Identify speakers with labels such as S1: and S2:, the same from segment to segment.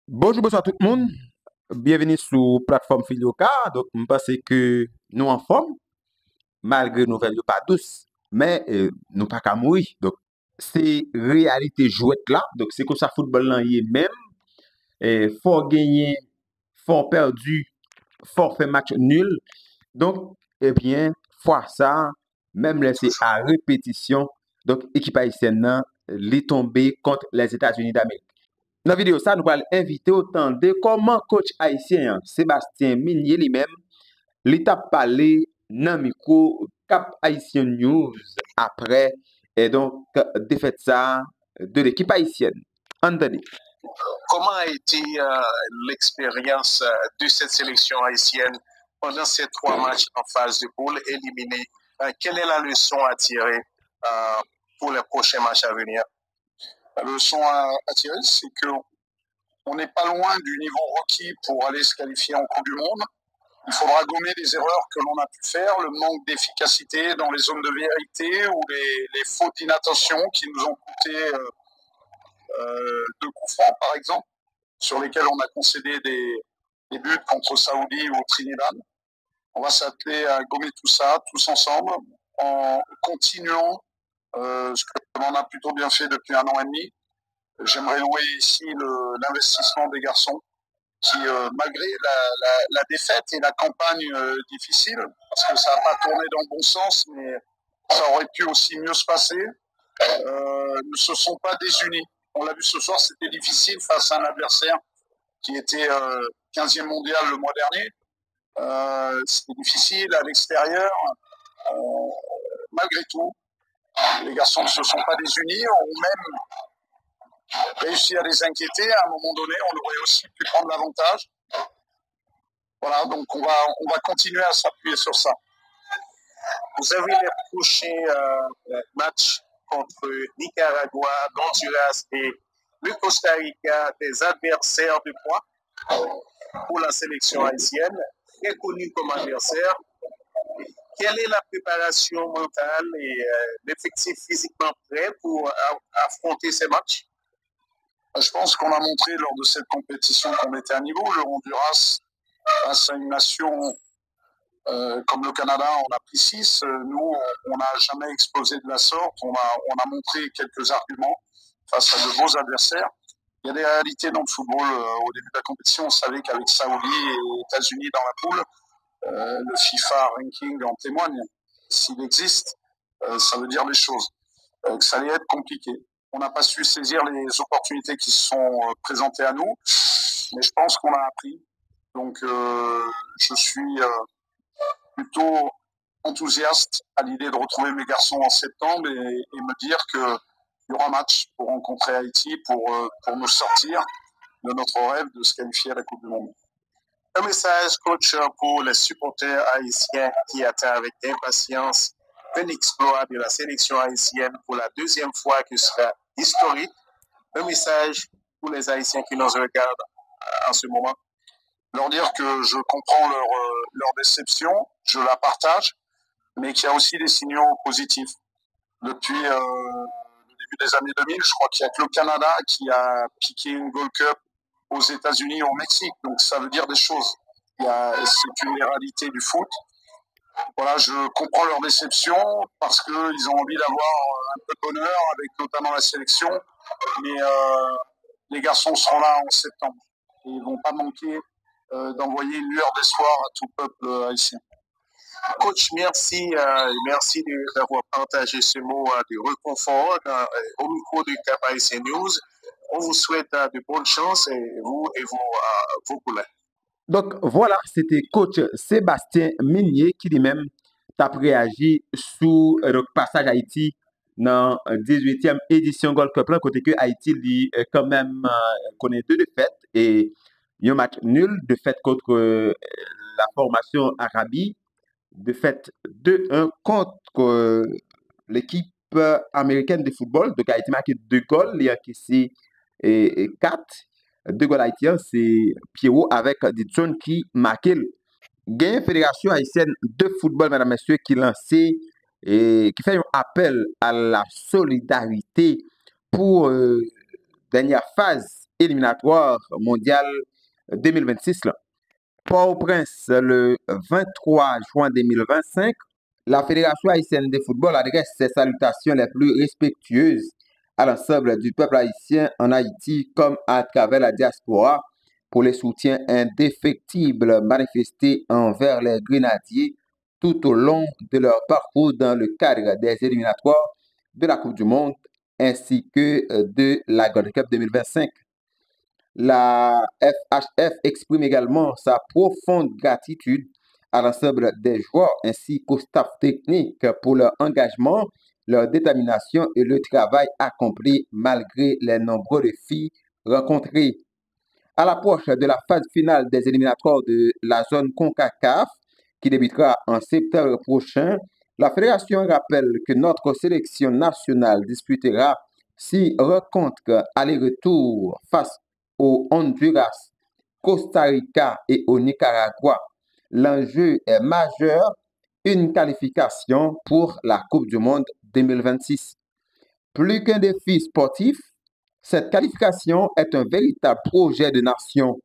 S1: Bonjour tout le monde. Bienvenue sur la plateforme Filioka. Donc, je pense que nous en forme, malgré nos nouvelles pas douces, mais nous pas qu'à mourir. Donc, c'est réalité jouette là. Donc, c'est comme ça, football là, il est même. Fort gagner, fort perdu, fort fait match nul. Donc, eh bien, fois ça, même laissé à répétition. Donc, équipe haïtienne, là, les tomber contre les États-Unis d'Amérique. Dans la vidéo, ça, nous allons inviter autant de comment coach haïtien Sébastien Minier lui-même, l'état parlé dans le micro Cap Haïtien News après, et donc, défaite ça de l'équipe haïtienne. Entendez.
S2: Comment a été l'expérience de cette sélection haïtienne pendant ces 3 matchs en phase de poule éliminés? Quelle est la leçon à tirer pour les prochains matchs à venir?
S3: La leçon à tirer, c'est qu'on n'est pas loin du niveau requis pour aller se qualifier en Coupe du Monde. Il faudra gommer les erreurs que l'on a pu faire, le manque d'efficacité dans les zones de vérité ou les fautes d'inattention qui nous ont coûté 2 coups francs, par exemple, sur lesquels on a concédé des buts contre Saoudi ou Trinidad. On va s'atteler à gommer tout ça, tous ensemble, en continuant ce que l'on a plutôt bien fait depuis 1 an et demi. J'aimerais louer ici l'investissement des garçons qui, malgré la défaite et la campagne difficile, parce que ça n'a pas tourné dans le bon sens, mais ça aurait pu aussi mieux se passer, ne se sont pas désunis. On l'a vu ce soir, c'était difficile face à un adversaire qui était 15e mondial le mois dernier. C'était difficile à l'extérieur. Malgré tout, les garçons ne se sont pas désunis, ont même réussi à les inquiéter. À un moment donné, on aurait aussi pu prendre l'avantage. Voilà, donc on va continuer à s'appuyer sur ça.
S2: Vous avez les prochains matchs contre Nicaragua, Honduras et le Costa Rica, des adversaires de poids pour la sélection haïtienne, très connus comme adversaires. Quelle est la préparation mentale et l'effectif physiquement prêt pour affronter ces matchs?
S3: Je pense qu'on a montré lors de cette compétition qu'on était à niveau. Le Honduras, face à une nation comme le Canada, on a pris 6. Nous, on n'a jamais explosé de la sorte. On a montré quelques arguments face à de beaux adversaires. Il y a des réalités dans le football. Au début de la compétition, on savait qu'avec Saoudi et États-Unis dans la poule, le FIFA ranking en témoigne. S'il existe, ça veut dire les choses. Que ça allait être compliqué. On n'a pas su saisir les opportunités qui se sont présentées à nous, mais je pense qu'on a appris. Donc, je suis plutôt enthousiaste à l'idée de retrouver mes garçons en septembre et me dire qu'il y aura un match pour rencontrer Haïti, pour nous sortir de notre rêve de se qualifier à la Coupe du Monde.
S2: Un message, coach, pour les supporters haïtiens qui attendent avec impatience un exploit de la sélection haïtienne pour la 2e fois qui sera historique. Un message pour les Haïtiens qui nous regardent en ce moment.
S3: Leur dire que je comprends leur déception, je la partage, mais qu'il y a aussi des signaux positifs. Depuis le début des années 2000, je crois qu'il n'y a que le Canada qui a piqué une Gold Cup aux États-Unis et au Mexique. Donc ça veut dire des choses. C'est une réalité du foot. Voilà, je comprends leur déception parce qu'ils ont envie d'avoir un peu de bonheur avec notamment la sélection. Mais les garçons seront là en septembre. Et ils ne vont pas manquer d'envoyer une lueur d'espoir à tout le peuple haïtien.
S2: Coach, merci d'avoir partagé ce mot de réconfort au micro de Cap Haïtien News. On vous souhaite de bonnes chances, vous et vos poulains.
S1: Donc voilà, c'était coach Sébastien Minier qui lui-même a réagi sur le passage Haïti dans la 18e édition Gold Cup, côté que Haïti lui, quand même connaît 2 défaites et un match nul, défaite contre la formation Arabie, défaite 2-1 contre l'équipe américaine de football. Donc Haïti marqué 2 goals, il y a encaissé 4. 2 goals haïtiens, c'est Pierrot avec Didson qui marquait. Il y a une fédération haïtienne de football, mesdames et messieurs, qui lancé et qui fait un appel à la solidarité pour dernière phase éliminatoire mondial 2026. Port-au-Prince, le 23 juin 2025, la Fédération haïtienne de football adresse ses salutations les plus respectueuses à l'ensemble du peuple haïtien en Haïti comme à travers la diaspora pour les soutiens indéfectibles manifestés envers les grenadiers tout au long de leur parcours dans le cadre des éliminatoires de la Coupe du Monde ainsi que de la Gold Cup 2025. La FHF exprime également sa profonde gratitude à l'ensemble des joueurs ainsi qu'au staff technique pour leur engagement, leur détermination et le travail accompli malgré les nombreux défis rencontrés. À l'approche de la phase finale des éliminatoires de la zone CONCACAF, qui débutera en septembre prochain, la fédération rappelle que notre sélection nationale disputera 6 rencontres aller-retour face au Honduras, Costa Rica et au Nicaragua. L'enjeu est majeur, une qualification pour la Coupe du Monde 2026. Plus qu'un défi sportif, cette qualification est un véritable projet de nation.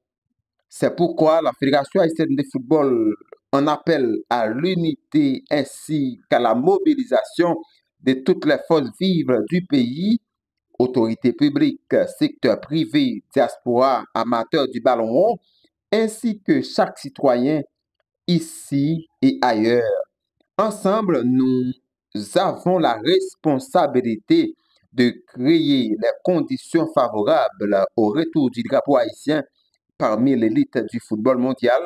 S1: C'est pourquoi la Fédération haïtienne de football en appelle à l'unité ainsi qu'à la mobilisation de toutes les forces vives du pays, autorités publiques, secteur privé, diaspora, amateurs du ballon rond, ainsi que chaque citoyen ici et ailleurs. Ensemble, nous avons la responsabilité de créer les conditions favorables au retour du drapeau haïtien parmi l'élite du football mondial,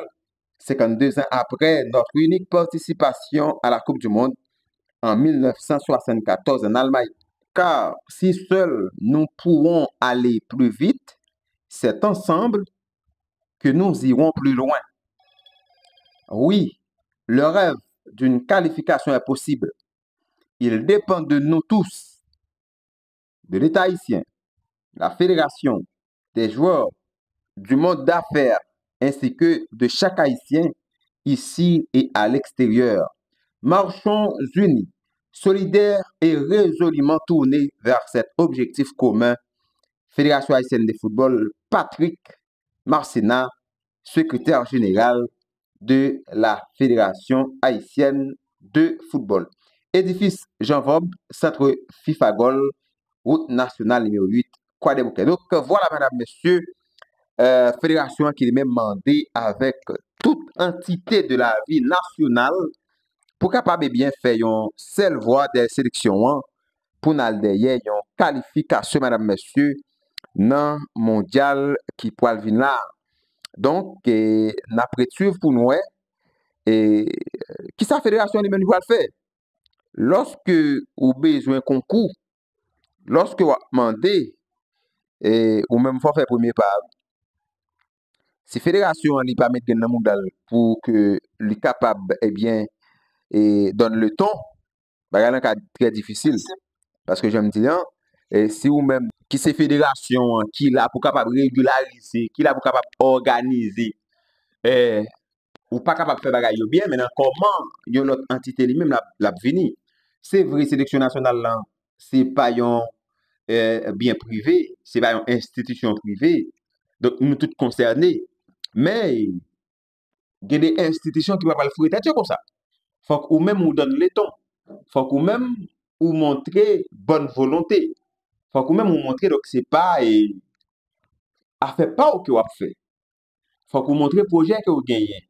S1: 52 ans après notre unique participation à la Coupe du Monde en 1974 en Allemagne. Car si seuls nous pourrons aller plus vite, c'est ensemble que nous irons plus loin. Oui, le rêve d'une qualification est possible. Il dépend de nous tous, de l'État haïtien, la fédération, des joueurs, du monde d'affaires, ainsi que de chaque Haïtien ici et à l'extérieur. Marchons unis, solidaires et résolument tournés vers cet objectif commun. Fédération haïtienne de football, Patrick Marcena, secrétaire général de la Fédération haïtienne de football. Édifice Jean Vaub, centre Fifagol, route nationale numéro 8, Croix-des-Bouquets. Donc voilà, madame, messieurs, fédération qui est même mandée avec toute entité de la vie nationale pour capable bien faire une seule voie des sélections pour nous derrière une qualification, madame, messieurs, dans mondial qui pourra venir là. Donc, nous pour nous, et qui sa fédération lui-même va le faire. Lorsque vous avez besoin de concours, lorsque vous demandez, ou même faut faire premier pas, si fédération n'est pas mettre dans le monde pour que les capable et donne le ton, c'est un cas très difficile parce que j'aime dire si ou même qui c'est fédération qui là pour capable régulariser, qui là pour capable organiser ou pas capable faire bagaille bien maintenant comment une autre entité lui-même la venir. C'est vrai sélection nationale là, c'est pas un bien privé, c'est pas une institution privée. Donc nous tous concernés. Mais il y a des institutions qui ne peuvent pas le faire comme ça. Il faut que même vous donne le ton. Il faut que même vous montrez bonne volonté. Il faut que même vous montrez donc c'est pas à faire pas au que vous fait. Il faut que vous montrez le projet que vous gagnez.